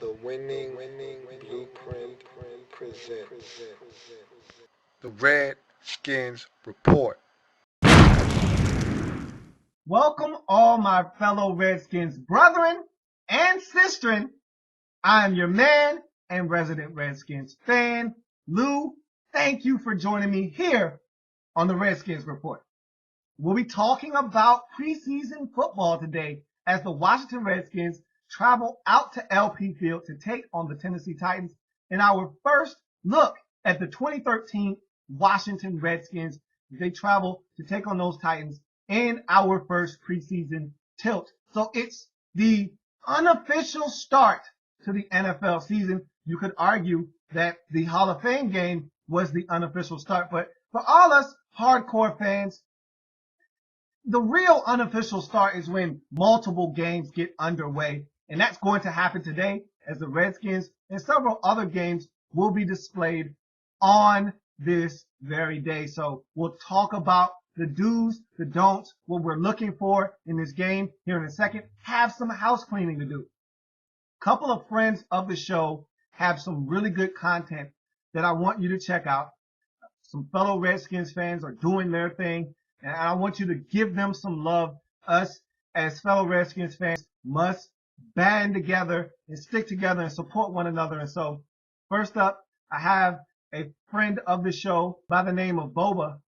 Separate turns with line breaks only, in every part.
The winning blueprint presents the Redskins Report.
Welcome all my fellow Redskins brethren and sistren. I am your man and resident Redskins fan, Lou. Thank you for joining me here on the Redskins Report. We'll be talking about preseason football today as the Washington Redskins travel out to L.A.B. Field to take on the Tennessee Titans in our first look at the 2013 Washington Redskins. They travel to take on those Titans in our first preseason tilt. So it's the unofficial start to the NFL season. You could argue that the Hall of Fame game was the unofficial start, but for all us hardcore fans, the real unofficial start is when multiple games get underway, and that's going to happen today as the Redskins and several other games will be displayed on this very day. So we'll talk about the do's, the don'ts, what we're looking for in this game here in a second. Have some house cleaning to do. A couple of friends of the show have some really good content that I want you to check out. Some fellow Redskins fans are doing their thing, and I want you to give them some love. Us, as fellow Redskins fans, must band together and stick together and support one another. And so, first up, I have a friend of the show by the name of Boba,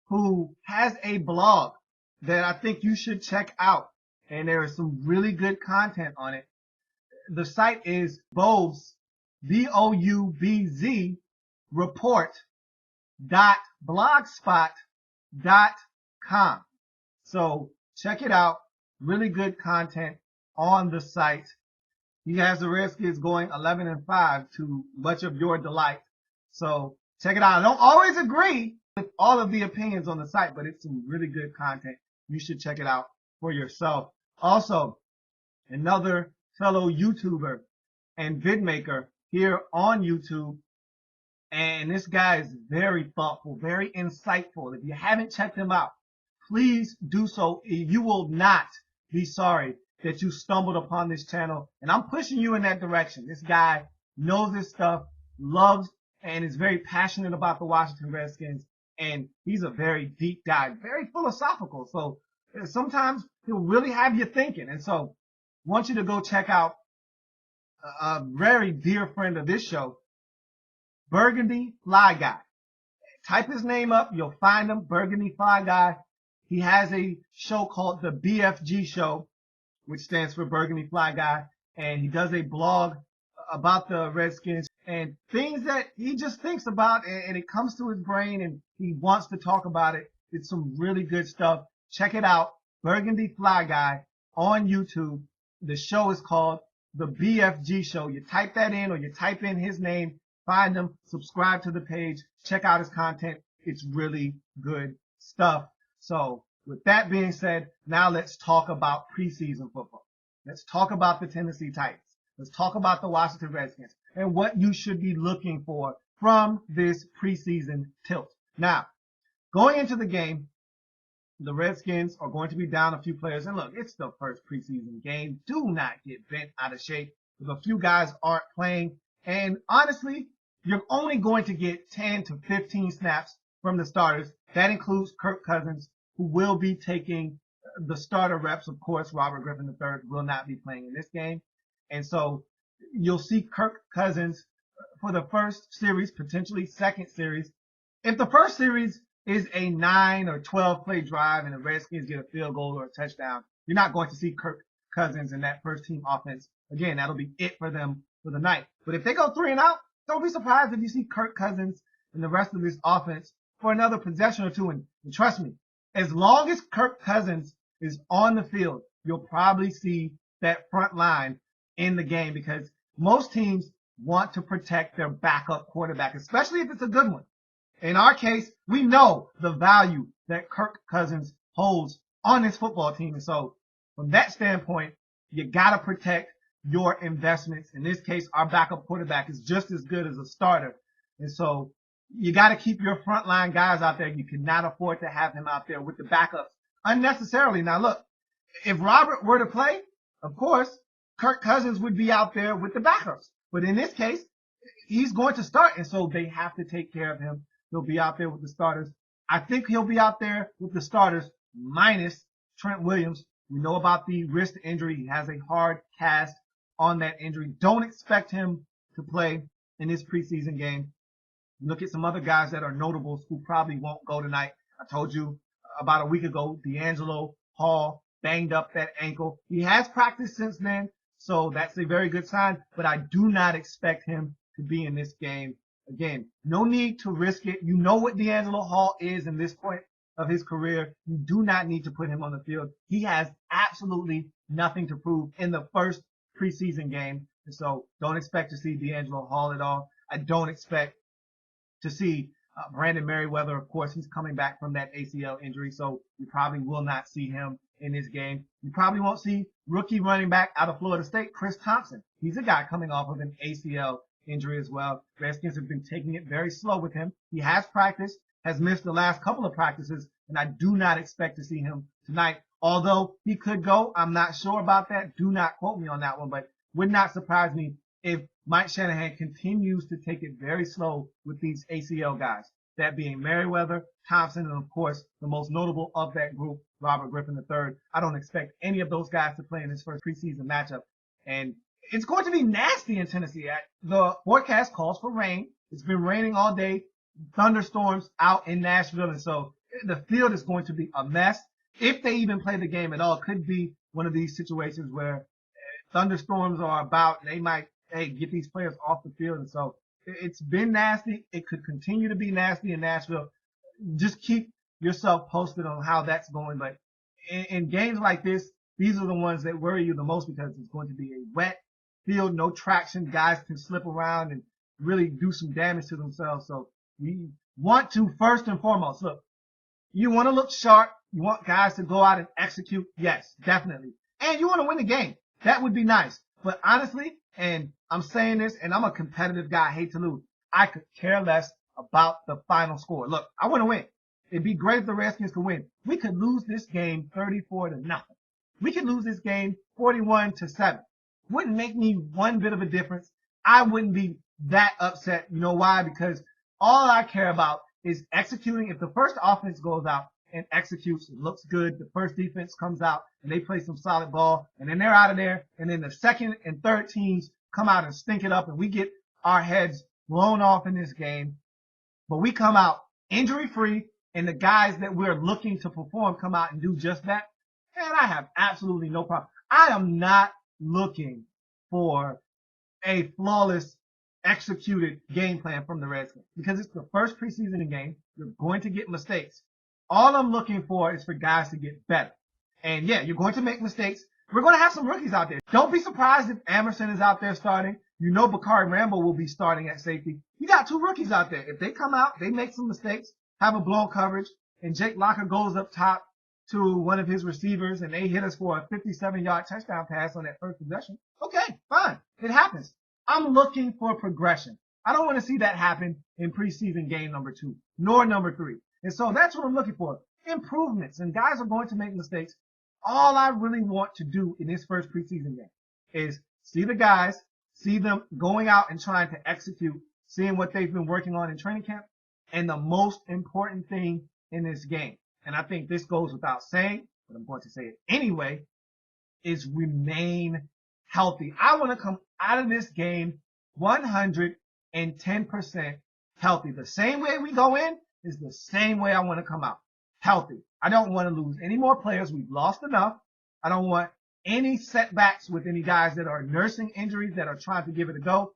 who has a blog that I think you should check out. And there is some really good content on it. The site is Boubz, Boubz, report.blogspot.com. So check it out. Really good content on the site. He has the Redskins going 11-5 to much of your delight. So check it out. I don't always agree with all of the opinions on the site, but it's some really good content. You should check it out for yourself. Also, another fellow YouTuber and vidmaker here on YouTube, and this guy is very thoughtful, very insightful. If you haven't checked him out, please do so. You will not be sorry that you stumbled upon this channel, and I'm pushing you in that direction. This guy knows his stuff, loves and is very passionate about the Washington Redskins, and he's a very deep dive, very philosophical. So sometimes he'll really have you thinking. And so I want you to go check out a very dear friend of this show, Burgundy Fly Guy. Type his name up, you'll find him, Burgundy Fly Guy. He has a show called the BFG Show, which stands for Burgundy Fly Guy, and he does a blog about the Redskins and things that he just thinks about, and it comes to his brain and he wants to talk about it. It's some really good stuff. Check it out, Burgundy Fly Guy on YouTube. The show is called the BFG Show. You type that in, or you type in his name, find him, subscribe to the page, check out his content. It's really good stuff. So with that being said, now let's talk about preseason football. Let's talk about the Tennessee Titans. Let's talk about the Washington Redskins and what you should be looking for from this preseason tilt. Now, going into the game, the Redskins are going to be down a few players. And look, it's the first preseason game. Do not get bent out of shape if a few guys aren't playing. And honestly, you're only going to get 10 to 15 snaps from the starters. That includes Kirk Cousins, who will be taking the starter reps. Of course, Robert Griffin III will not be playing in this game. And so you'll see Kirk Cousins for the first series, potentially second series. If the first series is a 9 or 12 play drive and the Redskins get a field goal or a touchdown, you're not going to see Kirk Cousins in that first team offense. Again, that'll be it for them for the night. But if they go 3 and out, don't be surprised if you see Kirk Cousins and the rest of this offense for another possession or two. And trust me, as long as Kirk Cousins is on the field, you'll probably see that front line in the game, because most teams want to protect their backup quarterback, especially if it's a good one. In our case, we know the value that Kirk Cousins holds on this football team. And so from that standpoint, you got to protect your investments. In this case, our backup quarterback is just as good as a starter. And so you got to keep your frontline guys out there. You cannot afford to have him out there with the backups unnecessarily. Now, look, if Robert were to play, of course, Kirk Cousins would be out there with the backups. But in this case, he's going to start, and so they have to take care of him. He'll be out there with the starters. I think he'll be out there with the starters minus Trent Williams. We know about the wrist injury. He has a hard cast on that injury. Don't expect him to play in this preseason game. Look at some other guys that are notables who probably won't go tonight. I told you about a week ago, D'Angelo Hall banged up that ankle. He has practiced since then, so that's a very good sign, but I do not expect him to be in this game. Again, no need to risk it. You know what D'Angelo Hall is in this point of his career. You do not need to put him on the field. He has absolutely nothing to prove in the first preseason game. And so don't expect to see D'Angelo Hall at all. I don't expect to see Brandon Merriweather. Of course, he's coming back from that ACL injury, so you probably will not see him in this game. You probably won't see rookie running back out of Florida State, Chris Thompson. He's a guy coming off of an ACL injury as well. Redskins have been taking it very slow with him. He has practiced, has missed the last couple of practices, and I do not expect to see him tonight. Although he could go, I'm not sure about that. Do not quote me on that one, but would not surprise me if Mike Shanahan continues to take it very slow with these ACL guys, that being Merriweather, Thompson, and of course, the most notable of that group, Robert Griffin III. I don't expect any of those guys to play in this first preseason matchup. And it's going to be nasty in Tennessee. The forecast calls for rain. It's been raining all day, thunderstorms out in Nashville, and so the field is going to be a mess. If they even play the game at all, it could be one of these situations where thunderstorms are about, and they might, get these players off the field. And so it's been nasty. It could continue to be nasty in Nashville. Just keep yourself posted on how that's going. But in games like this, these are the ones that worry you the most because it's going to be a wet field, no traction. Guys can slip around and really do some damage to themselves. So we want to, first and foremost, look, you want to look sharp. You want guys to go out and execute. Yes, definitely. And you want to win the game. That would be nice. But honestly, and I'm saying this, and I'm a competitive guy, I hate to lose. I could care less about the final score. Look, I want to win. It'd be great if the Redskins could win. We could lose this game 34-0. We could lose this game 41-7. Wouldn't make me one bit of a difference. I wouldn't be that upset. You know why? Because all I care about is executing. If the first offense goes out and executes, it looks good. The first defense comes out and they play some solid ball, and then they're out of there. And then the second and third teams come out and stink it up, and we get our heads blown off in this game. But we come out injury-free, and the guys that we're looking to perform come out and do just that. And I have absolutely no problem. I am not looking for a flawless executed game plan from the Redskins because it's the first preseason game. You're going to get mistakes. All I'm looking for is for guys to get better. And yeah, you're going to make mistakes. We're going to have some rookies out there. Don't be surprised if Emerson is out there starting. You know Bakari Rambo will be starting at safety. You got two rookies out there. If they come out, they make some mistakes, have a blown coverage, and Jake Locker goes up top to one of his receivers and they hit us for a 57-yard touchdown pass on that first possession. Okay, fine. It happens. I'm looking for progression. I don't want to see that happen in preseason game number 2, nor number 3. And so that's what I'm looking for. Improvements. And guys are going to make mistakes. All I really want to do in this first preseason game is see the guys, see them going out and trying to execute, seeing what they've been working on in training camp. And the most important thing in this game, and I think this goes without saying, but I'm going to say it anyway, is remain healthy. I want to come out of this game 110% healthy. The same way we go in is the same way I want to come out. Healthy. I don't want to lose any more players. We've lost enough. I don't want any setbacks with any guys that are nursing injuries that are trying to give it a go.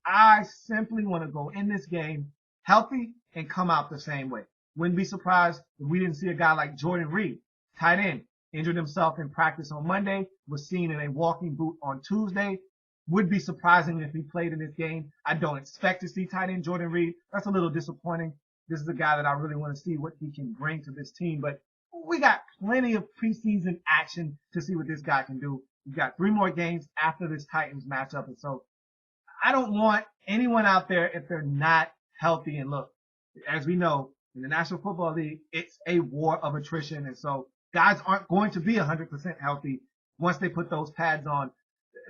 I simply want to go in this game healthy and come out the same way. Wouldn't be surprised if we didn't see a guy like Jordan Reed, tight end, injured himself in practice on Monday, was seen in a walking boot on Tuesday. Would be surprising if he played in this game. I don't expect to see tight end Jordan Reed. That's a little disappointing. This is a guy that I really want to see what he can bring to this team. But we got plenty of preseason action to see what this guy can do. We've got 3 more games after this Titans matchup. And so I don't want anyone out there if they're not healthy. And look, as we know, in the National Football League, it's a war of attrition. And so guys aren't going to be 100% healthy once they put those pads on.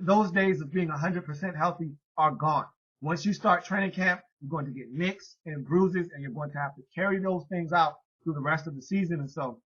those days of being 100% healthy are gone. Once you start training camp, you're going to get nicks and bruises, and you're going to have to carry those things out through the rest of the season. And so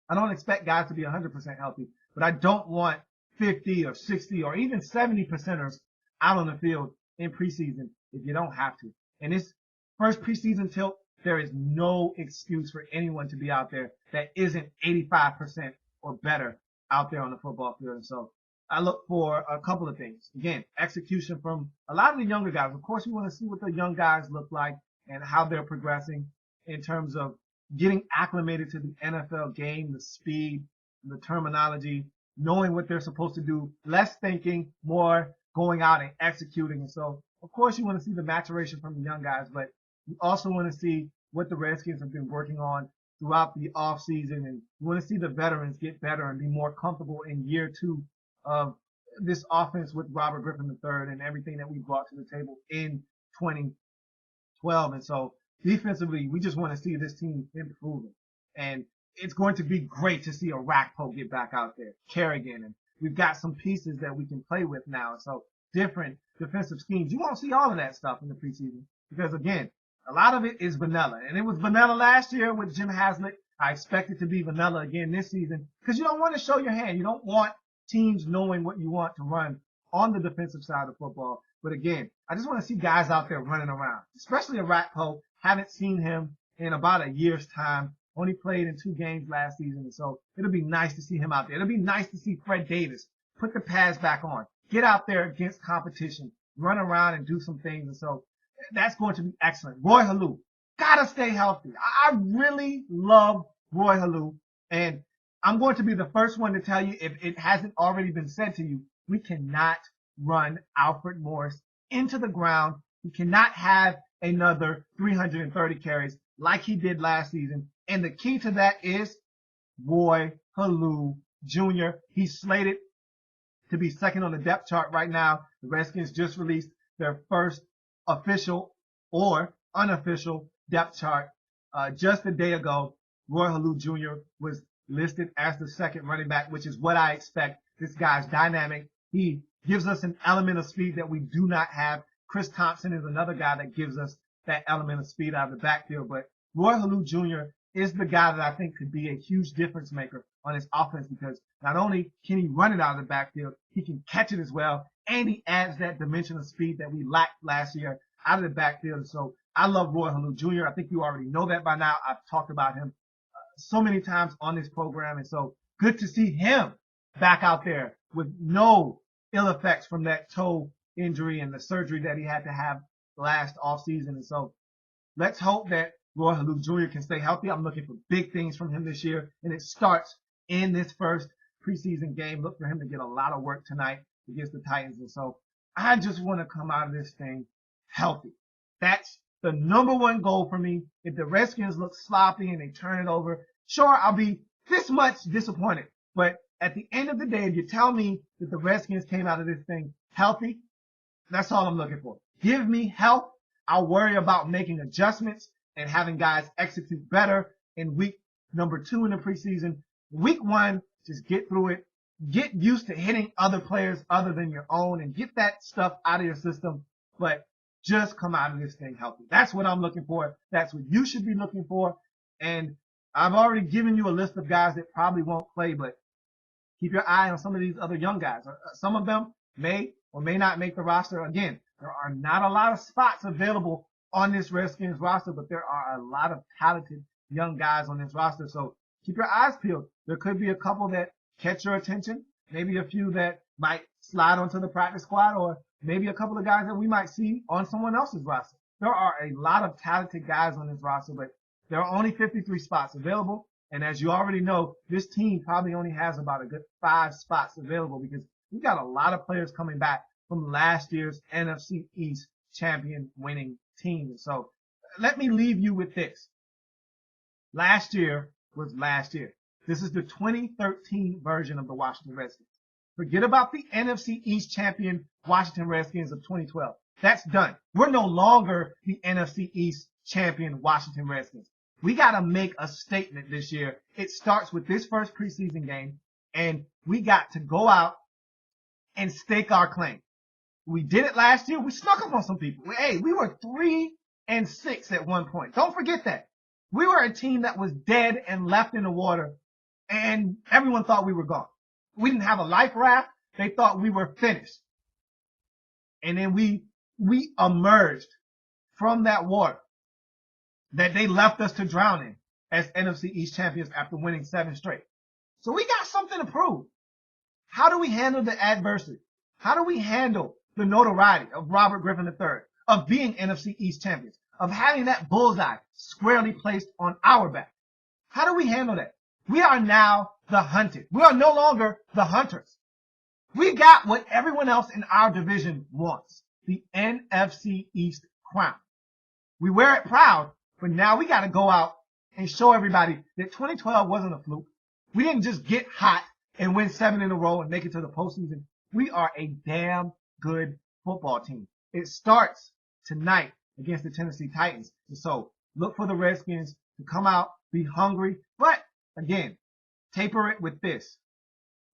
I don't expect guys to be 100% healthy, but I don't want 50 or 60 or even 70%ers out on the field in preseason if you don't have to. And this first preseason tilt, there is no excuse for anyone to be out there that isn't 85% or better out there on the football field. And so I look for a couple of things. Again, execution from a lot of the younger guys. Of course, we want to see what the young guys look like and how they're progressing in terms of getting acclimated to the NFL game, the speed, the terminology, knowing what they're supposed to do, less thinking, more going out and executing. And so, of course, you want to see the maturation from the young guys, but you also want to see what the Redskins have been working on throughout the offseason, and you want to see the veterans get better and be more comfortable in year two of this offense with Robert Griffin III and everything that we brought to the table in 2012. And so defensively, we just want to see this team improving. And it's going to be great to see a Rackpo get back out there, Kerrigan, and we've got some pieces that we can play with now. So different defensive schemes. You won't see all of that stuff in the preseason because, again, a lot of it is vanilla. And it was vanilla last year with Jim Haslett. I expect it to be vanilla again this season because you don't want to show your hand. You don't want teams knowing what you want to run on the defensive side of football. But again, I just want to see guys out there running around, especially a Rackpo. Haven't seen him in about a year's time. Only played in 2 games last season. And so it'll be nice to see him out there. It'll be nice to see Fred Davis put the pads back on, get out there against competition, run around and do some things. And so that's going to be excellent. Roy Halou, gotta stay healthy. I really love Roy Halou, and I'm going to be the first one to tell you, if it hasn't already been said to you, we cannot run Alfred Morris into the ground. We cannot have another 330 carries like he did last season. And the key to that is Roy Halou Jr. He's slated to be second on the depth chart right now. The Redskins just released their first official or unofficial depth chart just a day ago. Roy Halou Jr. was listed as the second running back, which is what I expect. This guy's dynamic. He gives us an element of speed that we do not have. Chris Thompson is another guy that gives us that element of speed out of the backfield. But Roy Halou Jr. is the guy that I think could be a huge difference maker on his offense because not only can he run it out of the backfield, he can catch it as well, and he adds that dimension of speed that we lacked last year out of the backfield. So I love Roy Halou Jr. I think you already know that by now. I've talked about him so many times on this program, and so good to see him back out there with no ill effects from that toe injury and the surgery that he had to have last offseason. And so let's hope that Roy Halou Jr. can stay healthy. I'm looking for big things from him this year, and it starts in this first preseason game. Look for him to get a lot of work tonight against the Titans. And so I just want to come out of this thing healthy. That's the number one goal for me. If the Redskins look sloppy and they turn it over, sure, I'll be this much disappointed. But at the end of the day, if you tell me that the Redskins came out of this thing healthy, that's all I'm looking for. Give me health. I'll worry about making adjustments and having guys execute better in week number 2 in the preseason. Week 1, just get through it. Get used to hitting other players other than your own and get that stuff out of your system. But just come out of this thing healthy. That's what I'm looking for. That's what you should be looking for. And I've already given you a list of guys that probably won't play, but keep your eye on some of these other young guys. Some of them may or may not make the roster. Again, there are not a lot of spots available on this Redskins roster, but there are a lot of talented young guys on this roster. So keep your eyes peeled. There could be a couple that catch your attention, maybe a few that might slide onto the practice squad, or maybe a couple of guys that we might see on someone else's roster. There are a lot of talented guys on this roster, but there are only 53 spots available. And as you already know, this team probably only has about a good 5 spots available because we've got a lot of players coming back from last year's NFC East champion winning team. And so let me leave you with this. Last year was last year. This is the 2013 version of the Washington Redskins. Forget about the NFC East champion Washington Redskins of 2012. That's done. We're no longer the NFC East champion Washington Redskins. We got to make a statement this year. It starts with this first preseason game, and we got to go out and stake our claim. We did it last year. We snuck up on some people. We were 3-6 at one point. Don't forget that. We were a team that was dead and left in the water, and everyone thought we were gone. We didn't have a life raft. They thought we were finished. And then we emerged from that water that they left us to drown in as NFC East champions after winning 7 straight. So we got something to prove. How do we handle the adversity? How do we handle the notoriety of Robert Griffin III, of being NFC East champions, of having that bullseye squarely placed on our back? How do we handle that? We are now the hunted. We are no longer the hunters. We got what everyone else in our division wants, the NFC East crown. We wear it proud, but now we got to go out and show everybody that 2012 wasn't a fluke. We didn't just get hot and win 7 in a row and make it to the postseason. We are a damn good football team. It starts tonight against the Tennessee Titans. And so look for the Redskins to come out, be hungry, but again, taper it with this.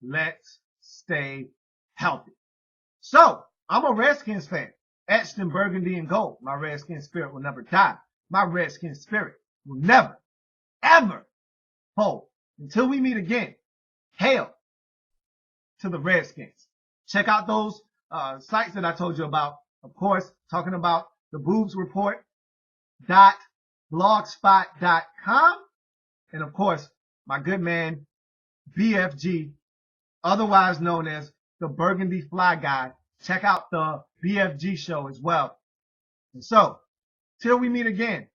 Let's stay healthy. So I'm a Redskins fan, etched in burgundy and gold. My Redskins spirit will never die. My Redskins spirit will never, ever fold. Until we meet again, hail to the Redskins. Check out those sites that I told you about. Of course, talking about the boobsreport.blogspot.com. And of course, my good man, BFG, otherwise known as the Burgundy Fly Guy. Check out the BFG show as well. And so, till we meet again,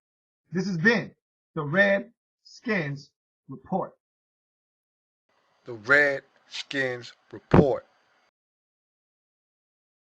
this has been the Redskins Report.
The Redskins Report.